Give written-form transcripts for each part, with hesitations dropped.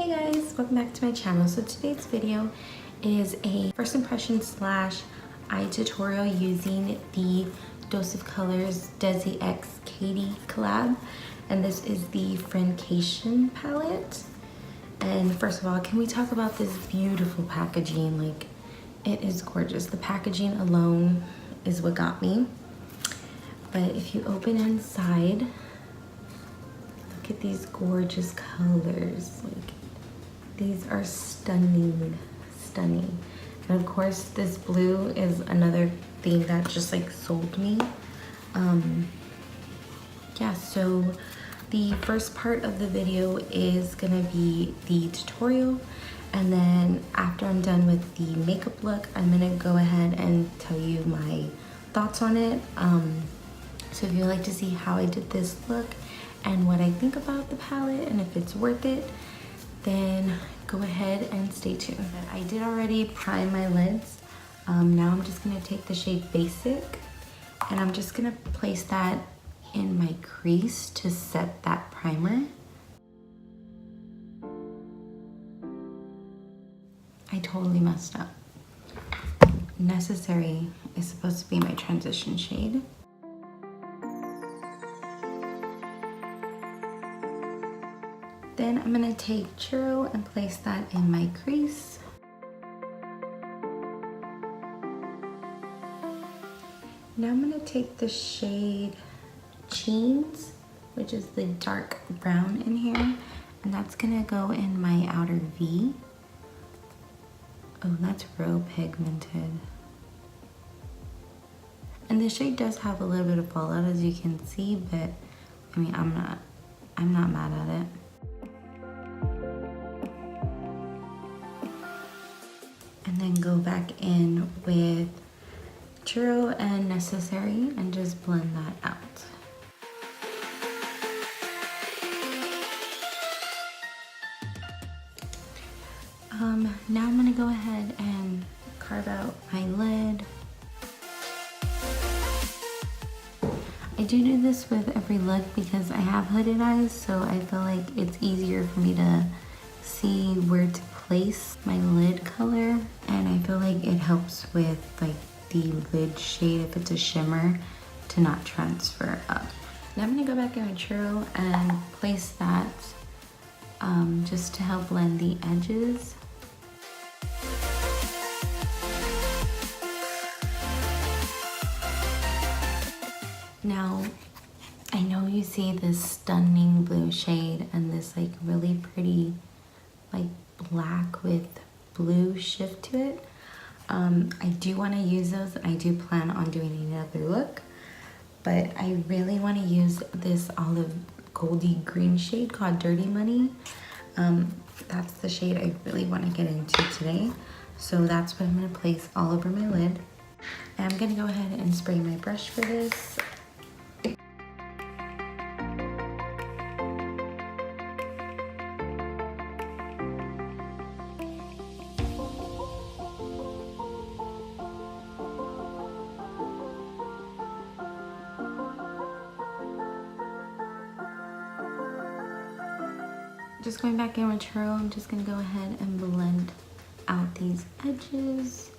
Hey guys, welcome back to my channel. So today's video is a first impression slash eye tutorial using the Dose of Colors Desi X Katy collab, and this is the Friendcation palette. And first of all, can we talk about this beautiful packaging? Like, it is gorgeous. The packaging alone is what got me. But if you open inside, look at these gorgeous colors. Like, these are stunning, stunning. And of course, this blue is another thing that just like sold me. Yeah, so the first part of the video is gonna be the tutorial, and then after I'm done with the makeup look, I'm gonna go ahead and tell you my thoughts on it. So if you'd like to see how I did this look and what I think about the palette and if it's worth it, then go ahead and stay tuned. I did already prime my lids. Now I'm just gonna take the shade Basic, and I'm just gonna place that in my crease to set that primer. I totally messed up. Necessary is supposed to be my transition shade. Then I'm gonna take Churro and place that in my crease. Now I'm gonna take the shade Jeans, which is the dark brown in here, and that's gonna go in my outer V. Oh, that's real pigmented. And the shade does have a little bit of fallout, as you can see, but I mean, I'm not mad at it. And then go back in with Churro and Necessary and just blend that out. Now I'm gonna go ahead and carve out my lid. I do this with every look because I have hooded eyes, so I feel like it's easier for me to see where to place my lid color, and I feel like it helps with like the lid shade, if it's a shimmer, to not transfer up. Now I'm gonna go back in with Churro and place that just to help blend the edges. Now, I know you see this stunning blue shade and this like really pretty like black with blue shift to it. I do want to use those. I do plan on doing another look, but I really want to use this olive goldy green shade called Dirty Money. That's the shade I really want to get into today. So that's what I'm going to place all over my lid. And I'm going to go ahead and spray my brush for this. Just going back in with Churro, I'm just gonna go ahead and blend out these edges.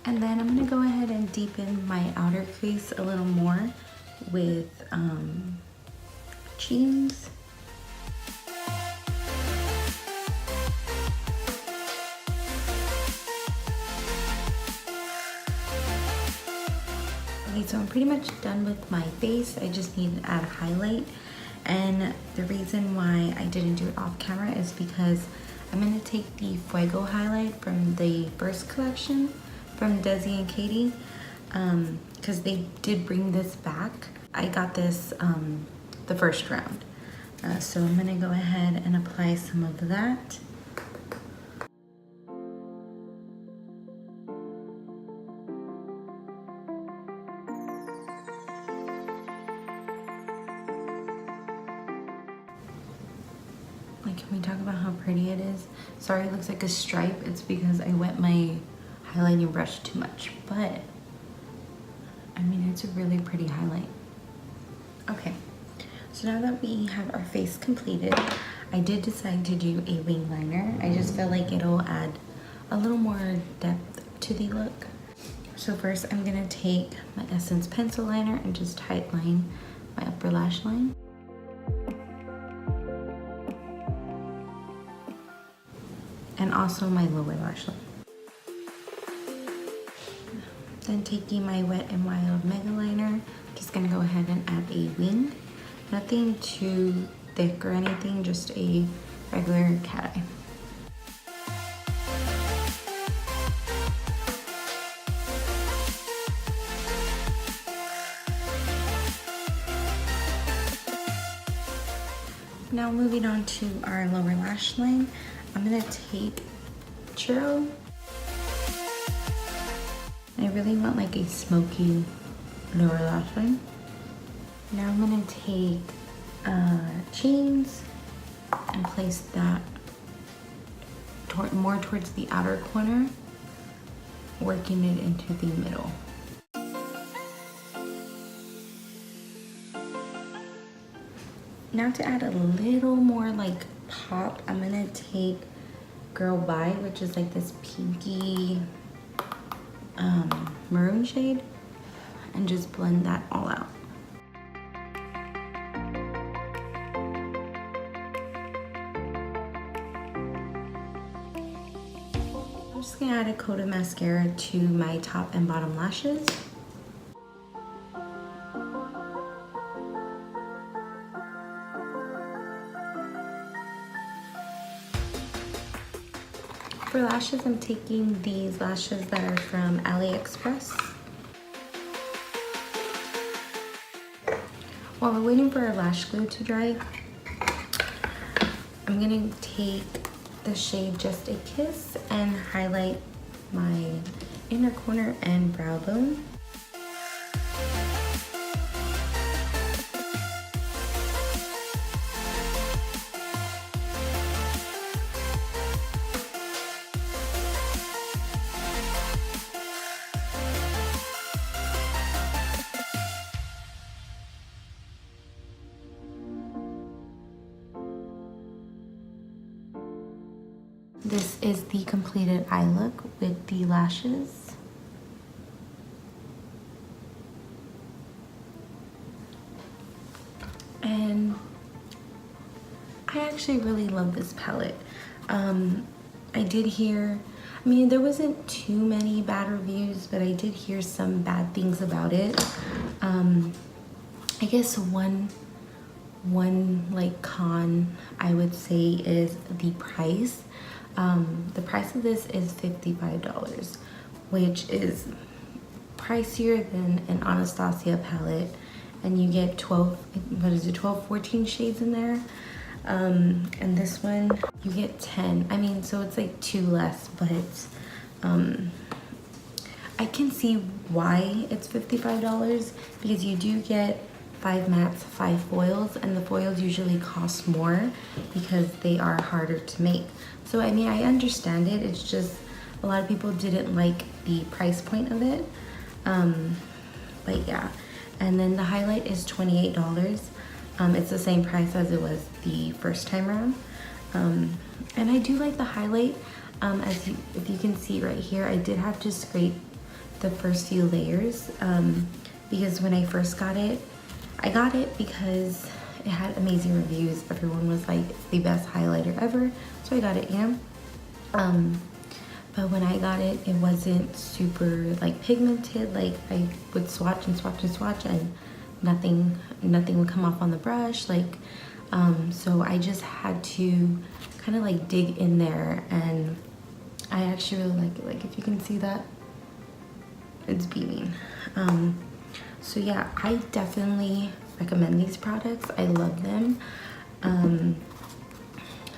And then I'm gonna go ahead and deepen my outer crease a little more with Jeans. Okay, so I'm pretty much done with my face. I just need to add a highlight. And the reason why I didn't do it off camera is because I'm gonna take the Fuego highlight from the first collection from Desi and Katy, because they did bring this back. I got this the first round. So I'm gonna go ahead and apply some of that. Like, can we talk about how pretty it is? Sorry, it looks like a stripe. It's because I wet my highlighting brush too much, but I mean, it's a really pretty highlight. Okay, So now that we have our face completed, I did decide to do a wing liner. I just feel like it'll add a little more depth to the look. So first I'm gonna take my Essence pencil liner and just tight line my upper lash line. And also my lower lash line. Then taking my Wet n Wild Mega Liner, just gonna go ahead and add a wing. Nothing too thick or anything, just a regular cat eye. Now moving on to our lower lash line, I'm gonna take Churro. I really want like a smoky lower lash line. Now I'm gonna take Chains and place that more towards the outer corner, working it into the middle. Now to add a little more like pop, I'm gonna take Girl Bye, which is like this pinky maroon shade, and just blend that all out. I'm just gonna add a coat of mascara to my top and bottom lashes. For lashes, I'm taking these lashes that are from AliExpress. While we're waiting for our lash glue to dry, I'm gonna take the shade Just a Kiss and highlight my inner corner and brow bone. This is the completed eye look with the lashes. And I actually really love this palette. I did hear, I mean, there wasn't too many bad reviews, but I did hear some bad things about it. I guess one like con I would say is the price. The price of this is $55, which is pricier than an Anastasia palette, and you get 14 shades in there. And this one you get 10. I mean, so it's like 2 less, but I can see why it's $55, because you do get 5 mattes, 5 foils, and the foils usually cost more because they are harder to make. So I mean, I understand it, it's just a lot of people didn't like the price point of it. But yeah, and then the highlight is $28. It's the same price as it was the first time around. And I do like the highlight. If you can see right here, I did have to scrape the first few layers because when I first got it, I got it because it had amazing reviews. Everyone was like, it's the best highlighter ever. So I got it, you know? But when I got it, it wasn't super like pigmented. Like I would swatch and swatch and swatch and nothing would come off on the brush. Like, so I just had to kind of like dig in there, and I actually really like it. Like if you can see that, it's beaming. So yeah, I definitely recommend these products. I love them.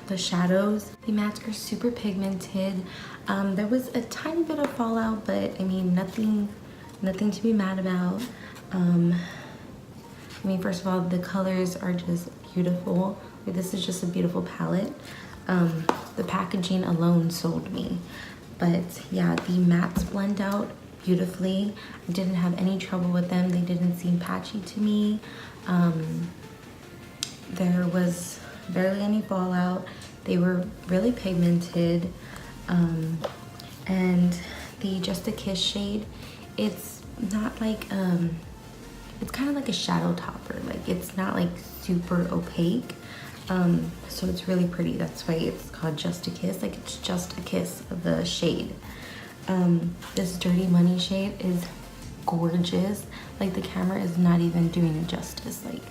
The shadows, the mattes are super pigmented. There was a tiny bit of fallout, but I mean, nothing to be mad about. I mean, first of all, the colors are just beautiful. Like, this is just a beautiful palette. The packaging alone sold me. But yeah, the mattes blend out beautifully. I didn't have any trouble with them. They didn't seem patchy to me. There was barely any fallout. They were really pigmented. And the Just a Kiss shade, it's not like, it's kind of like a shadow topper. Like, it's not like super opaque. So it's really pretty. That's why it's called Just a Kiss. Like, it's just a kiss of the shade. This Dirty Money shade is gorgeous. Like, the camera is not even doing it justice. Like,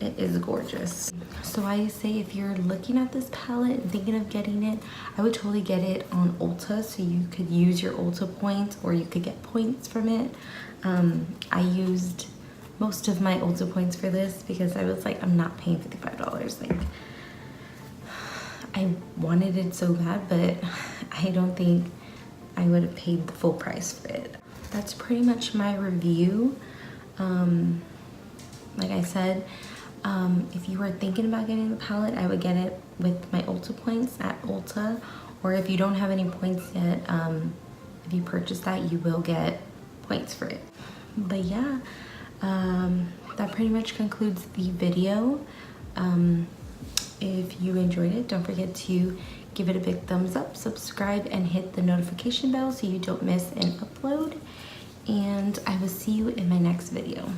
it is gorgeous. So I say if you're looking at this palette and thinking of getting it, I would totally get it on Ulta, so you could use your Ulta points or you could get points from it. I used most of my Ulta points for this because I was like, I'm not paying $55. Like, I wanted it so bad, but I don't think I would have paid the full price for it. That's pretty much my review. Like I said, if you were thinking about getting the palette, I would get it with my Ulta points at Ulta, or if you don't have any points yet, if you purchase that, you will get points for it. But yeah, that pretty much concludes the video. If you enjoyed it, don't forget to give it a big thumbs up, subscribe, and hit the notification bell so you don't miss an upload. And I will see you in my next video.